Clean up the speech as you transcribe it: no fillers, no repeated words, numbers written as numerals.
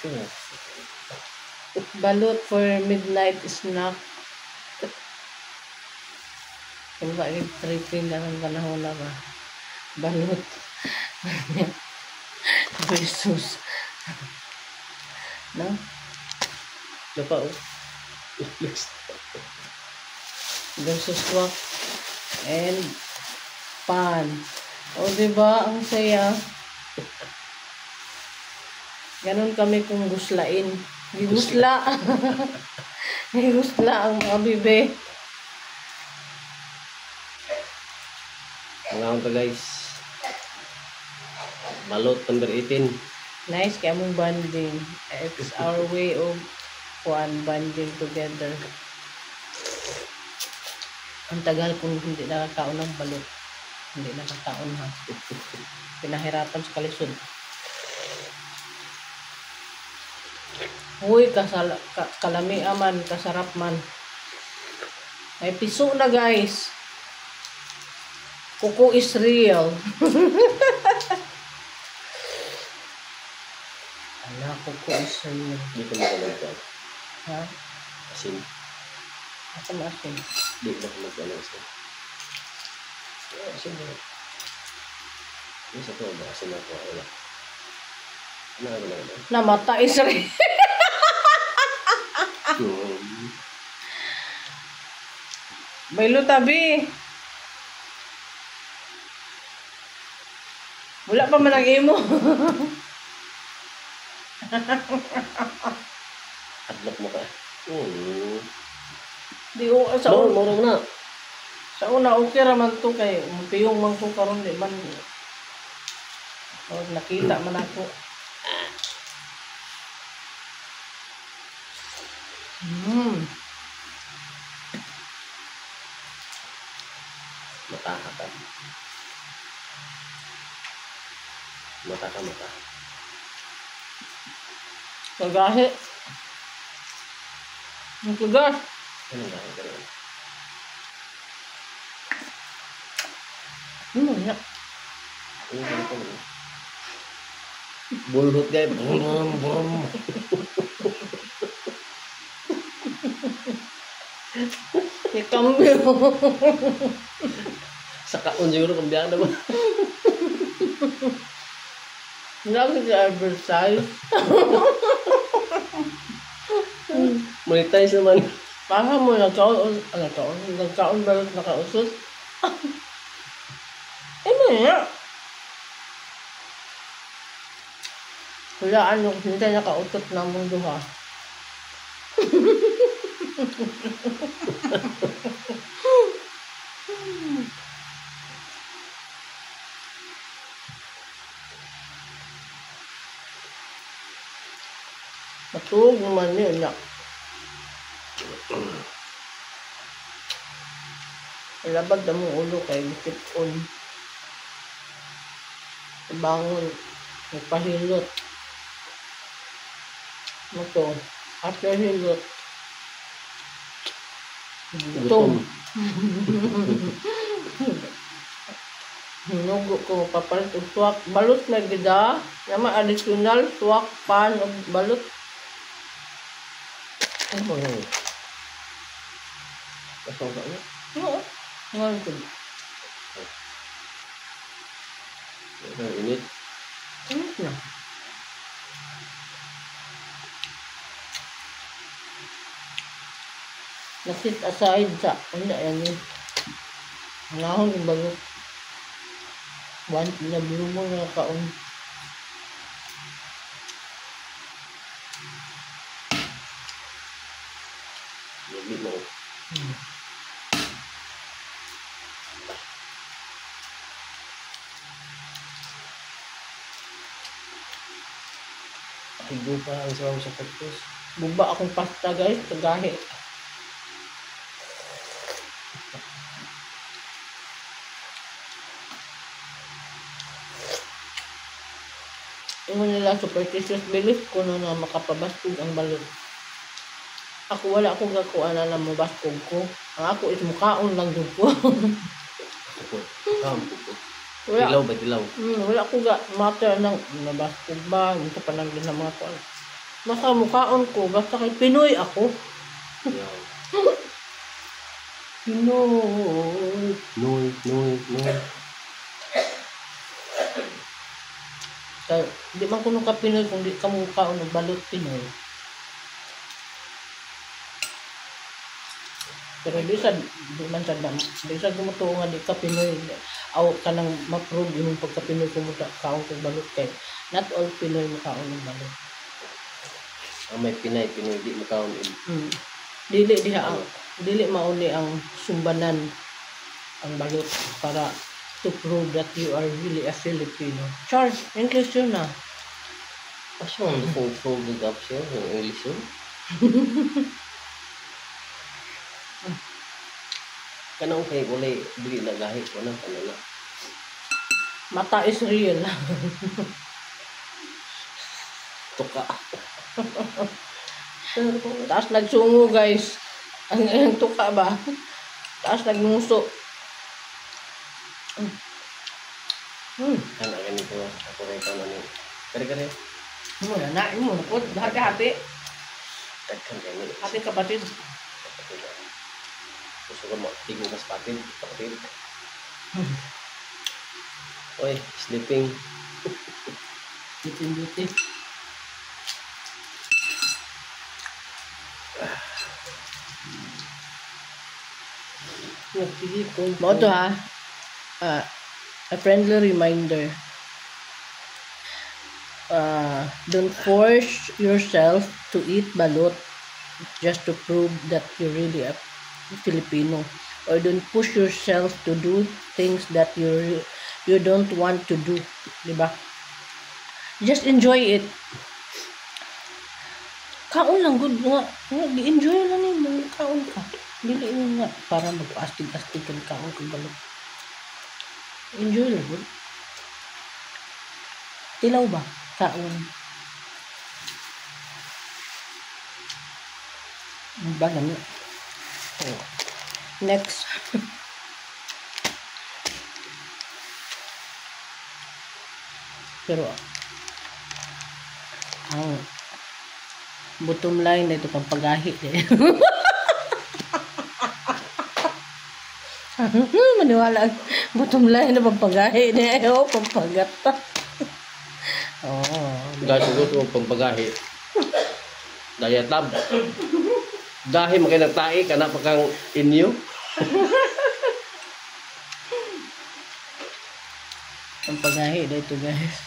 Oo. Balot for midnight snack. Kung bakit tripping na ng panahon na ba? Balot. Versus. No? Napa, oh. Versus wak. And pan. O, diba? Ang saya. Ganon kami kung guslain. Gigusla. Gigusla ang mga bibe. Mga ka guys. Balot number 18. Nice kaya mong bonding. It's our way of bonding together. Ang tagal kung hindi nakakaon ng balot. Hindi nakakaon ha. Pinahirapan sa kalisod. Uy, kalami man, kasarap man. May piso na guys. Kuko is real. Ala, kuko is real. Di ko mag-alam. Ha? Asin. Ako maasin. Di ko mag-alam. Asin ba? Isa ko ba? Asin ako. Wala. Ano naman? Namata is real. Baylo tabi. Wala pa man ang imo. Adlock mo ka. Di o sa Morong na. Sa una okay ra man to kay piyong man ko karon di man. O nakita man ako. Mata ka. Mata. Kagahe. Ang kagas. Ano nga ang gano'n? Ya. Ano nga ito naman? Bulhot guys. Brum. Ikambyo. Sa kaon siguro kambiyan naman. Lagi sa advertise. Monetize naman. Para mo nagkaon balot nakausot. Ano ya? Hulaan yung hindi nakautot na mong duha. Matulog naman yun. Ilabag na mong ulo kay bukit-on. Bangon. Magpahilot. Ito. After hilot. Gutom. Hinugo ko papalit og suwak. Balot na gida. Naman additional suwak, pan, o balot. Ano mo yun? Kasong ka niya? Oo. Ngayon ko. Init. Init na. Nasit aside sa ano yan eh. Ngahon yung balot. Na blumong na kaon. Hindi mo. Higo pa ang sabaw sa cactus. Buba akong pasta guys. Kagahe. Ingon nila superstitious belief ko na makapabastog ang balot. Ako wala akong gakuan na mabastog ko. Ang ako is mukaon lang dun ko. Wala. Dilaw ba dilaw? Wala ko ga matter ng nabastog ba. Ito pa lang din ng mga kuan. Basta mukhaon ko, basta kay Pinoy ako. Yan. Pinoy. Noy. Kaya, di man kuno ka Pinoy kung di ka mukhaon ng balot Pinoy. Pero di man sad di sad gumutuo nga di ka Pinoy. Aw ka nang ma-prove imong pagka-Pinoy kung kaon kong balot kay not all Pinoy mukhaon ng balot. Ang may Pinoy di mo kaon. Dili mauni ang sumbanan ang balot para to prove that you are really a Filipino. Charles, English yun na. Asa ang full up siya ng English yun? Kanang kay ulay dili na gahi ko nang kanala. Mata is real. Tuka. Taas nagsungo guys. Ang tuka ba? Taas nagmuso. Kana ganito ako rin kanon ni. Kare. Mo na mo na po hati-hati. Tagkan ganito. Hati kapatid. Gusto ko tignan sa kapatid. Oy, sleeping. Duty. Mo to ha. A friendly reminder. Don't force yourself to eat balot just to prove that you're really a Filipino, or don't push yourself to do things that you don't want to do, diba? Just enjoy it. Kaon lang good nga, enjoy lang ni kaon ka. Dili nga para magpaastig-astig ka kaon kag balot. Enjoy lang good. Tilaw ba? Kaon. Ba naman? Oh. Next. Pero ang bottom line na ito pang pagahi eh. Maniwala ang bottom line na pang pagahi eh. O, pampagata. Dahil siguro pampagahi. Daya tab. Dahil makinagtai ka na pakang inyo. Pampagahi na ito guys.